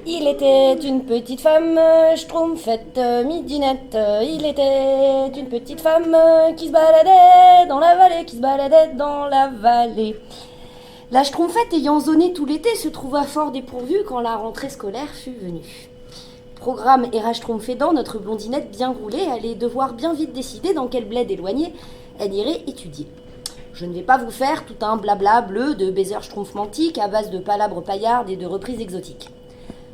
Il était une petite femme, schtroumpfette, midinette. Il était une petite femme qui se baladait dans la vallée, qui se baladait dans la vallée. La schtroumpfette ayant zoné tout l'été se trouva fort dépourvue quand la rentrée scolaire fut venue. Programme RH schtroumpfédant, notre blondinette bien roulée allait devoir bien vite décider dans quel bled éloigné elle irait étudier. Je ne vais pas vous faire tout un blabla bleu de baisers schtroumpfmantiques à base de palabres paillardes et de reprises exotiques.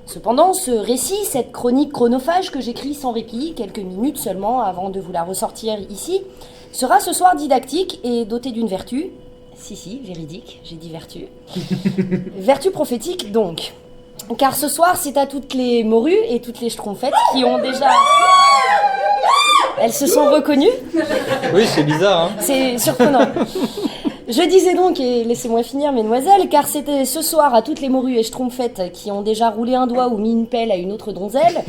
Cependant, ce récit, cette chronique chronophage que j'écris sans répit, quelques minutes seulement avant de vous la ressortir ici, sera ce soir didactique et doté d'une vertu. Si, véridique, j'ai dit vertu. Vertu prophétique donc. Car ce soir, c'est à toutes les morues et toutes les schtroumpfettes qui ont déjà... Elles se sont reconnues. Oui, c'est bizarre, hein. C'est surprenant. Je disais donc, et laissez-moi finir mesdemoiselles, car c'était ce soir à toutes les morues et schtroumpfettes qui ont déjà roulé un doigt ou mis une pelle à une autre donzelle,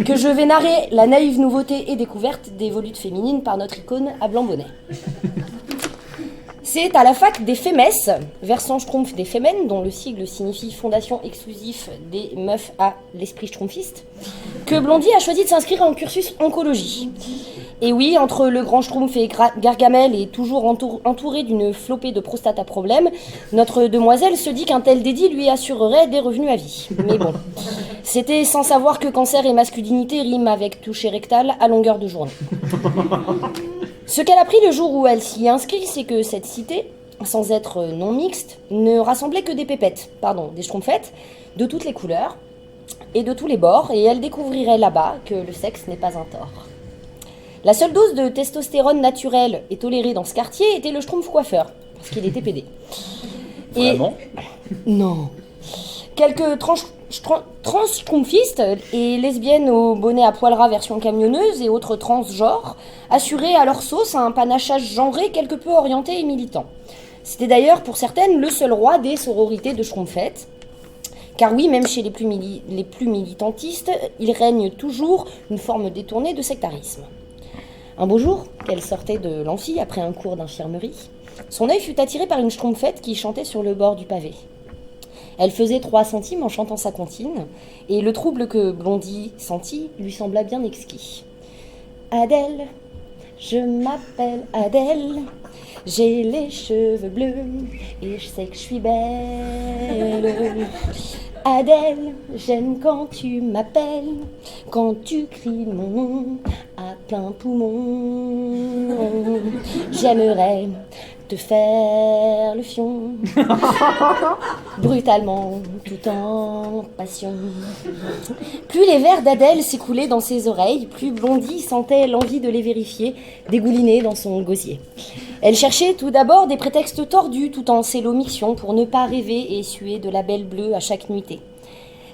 que je vais narrer la naïve nouveauté et découverte des volutes féminines par notre icône à blanc-bonnet. C'est à la fac des Fémesses, versant schtroumpf des Fémènes, dont le sigle signifie Fondation exclusif des meufs à l'esprit schtroumpfiste, que Blondie a choisi de s'inscrire en cursus oncologie. Et oui, entre le grand schtroumpf et Gargamel et toujours entouré d'une flopée de prostate à problème, notre demoiselle se dit qu'un tel dédit lui assurerait des revenus à vie. Mais bon, c'était sans savoir que cancer et masculinité riment avec toucher rectal à longueur de journée. Ce qu'elle a appris le jour où elle s'y inscrit, c'est que cette cité, sans être non mixte, ne rassemblait que des pépettes, des schtroumpfettes, de toutes les couleurs et de tous les bords, et elle découvrirait là-bas que le sexe n'est pas un tort. La seule dose de testostérone naturelle et tolérée dans ce quartier était le schtroumpf coiffeur, parce qu'il était pédé. Vraiment ? Non. Quelques trans-schtroumpfistes et lesbiennes au bonnet à poil ras version camionneuse et autres transgenres assuraient à leur sauce un panachage genré quelque peu orienté et militant. C'était d'ailleurs pour certaines le seul roi des sororités de schtroumpfettes. Car oui, même chez les plus militantistes, il règne toujours une forme détournée de sectarisme. Un beau jour, qu'elle sortait de l'amphi après un cours d'infirmerie, son œil fut attiré par une schtroumpfette qui chantait sur le bord du pavé. Elle faisait 3 centimes en chantant sa comptine, et le trouble que Blondie sentit lui sembla bien exquis. Adèle, je m'appelle Adèle, j'ai les cheveux bleus, et je sais que je suis belle. Adèle, j'aime quand tu m'appelles, quand tu cries mon nom à plein poumon. J'aimerais te faire le fion, brutalement, tout en passion. Plus les vers d'Adèle s'écoulaient dans ses oreilles, plus Blondie sentait l'envie de les vérifier, dégouliner dans son gosier. Elle cherchait tout d'abord des prétextes tordus, tout en sélomiction, pour ne pas rêver et essuyer de la belle bleue à chaque nuitée.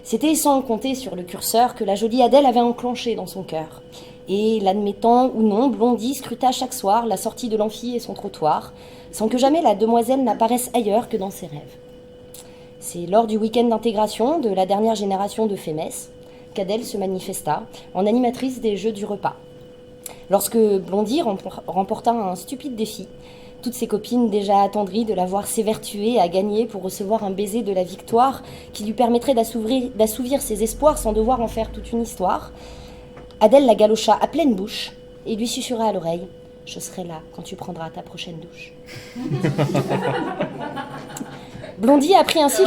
C'était sans compter sur le curseur que la jolie Adèle avait enclenché dans son cœur. Et, l'admettant ou non, Blondie scruta chaque soir la sortie de l'amphi et son trottoir, sans que jamais la demoiselle n'apparaisse ailleurs que dans ses rêves. C'est lors du week-end d'intégration de la dernière génération de Fémesses qu'Adèle se manifesta en animatrice des jeux du repas. Lorsque Blondie remporta un stupide défi, toutes ses copines déjà attendries de la voir s'évertuer à gagner pour recevoir un baiser de la victoire qui lui permettrait d'assouvir ses espoirs sans devoir en faire toute une histoire, Adèle la galocha à pleine bouche et lui susurra à l'oreille « Je serai là quand tu prendras ta prochaine douche. » Blondie apprit ainsi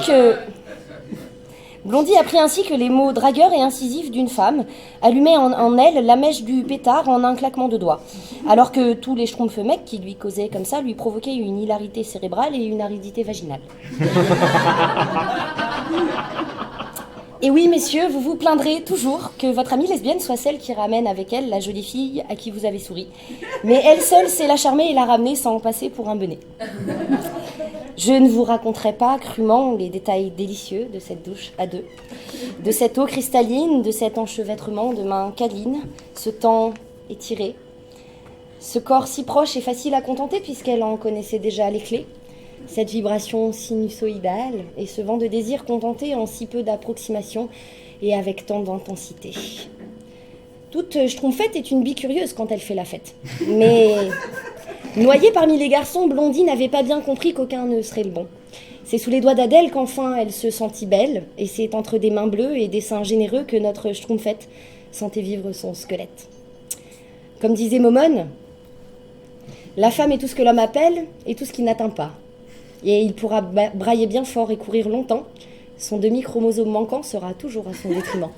que les mots dragueur et incisif d'une femme allumaient en elle la mèche du pétard en un claquement de doigts, alors que tous les schtroumpfs mecs qui lui causaient comme ça lui provoquaient une hilarité cérébrale et une aridité vaginale. Et oui, messieurs, vous vous plaindrez toujours que votre amie lesbienne soit celle qui ramène avec elle la jolie fille à qui vous avez souri. Mais elle seule sait la charmer et la ramener sans en passer pour un benet. Je ne vous raconterai pas crûment les détails délicieux de cette douche à deux, de cette eau cristalline, de cet enchevêtrement de mains câlines, ce temps étiré, ce corps si proche et facile à contenter puisqu'elle en connaissait déjà les clés, cette vibration sinusoïdale et ce vent de désir contenté en si peu d'approximation et avec tant d'intensité. Toute schtroumpfette est une bicurieuse quand elle fait la fête. Mais noyée parmi les garçons, Blondie n'avait pas bien compris qu'aucun ne serait le bon. C'est sous les doigts d'Adèle qu'enfin elle se sentit belle, et c'est entre des mains bleues et des seins généreux que notre Schtroumpfette sentait vivre son squelette. Comme disait Momone, la femme est tout ce que l'homme appelle et tout ce qu'il n'atteint pas. Et il pourra brailler bien fort et courir longtemps, son demi-chromosome manquant sera toujours à son détriment.